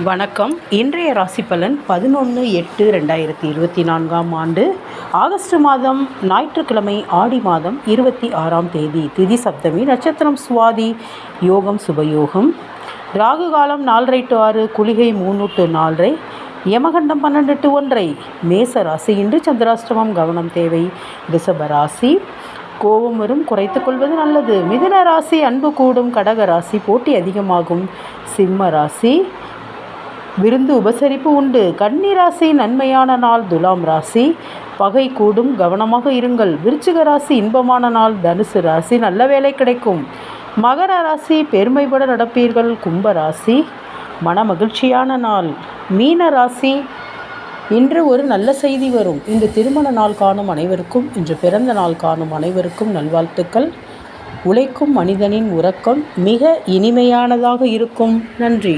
வணக்கம். இன்றைய ராசி பலன் 11/8/2024 ஆண்டு ஆகஸ்ட் மாதம் ஞாயிற்றுக்கிழமை ஆடி மாதம் 26ஆம் தேதி. திதி சப்தமி, நட்சத்திரம் சுவாதி, யோகம் சுபயோகம், ராகு காலம் 4:30 to 6, குளிகை 3 to 4:30, யமகண்டம் 12 to 1:30. மேச ராசி. இன்று சந்திராஷ்டமம், கவனம் தேவை. ரிஷப ராசி, கோபம் வரும், குறைத்து கொள்வது நல்லது. மிதுன ராசி, அன்பு கூடும். கடக ராசி, போட்டி அதிகமாகும். சிம்ம ராசி, விருந்து உபசரிப்பு உண்டு. கன்னி ராசி, நன்மையான நாள். துலாம் ராசி, பகை கூடும், கவனமாக இருங்கள். விருச்சிக ராசி, இன்பமான நாள். தனுசு ராசி, நல்ல வேலை கிடைக்கும். மகர ராசி, பெருமைப்பட நடப்பீர்கள். கும்ப ராசி, மன மகிழ்ச்சியான நாள். மீன ராசி, இன்று ஒரு நல்ல செய்தி வரும். இன்று திருமண நாள் காணும் அனைவருக்கும், இன்று பிறந்த நாள் காணும் அனைவருக்கும் நல்வாழ்த்துக்கள். உழைக்கும் மனிதனின் உறக்கம் மிக இனிமையானதாக இருக்கும். நன்றி.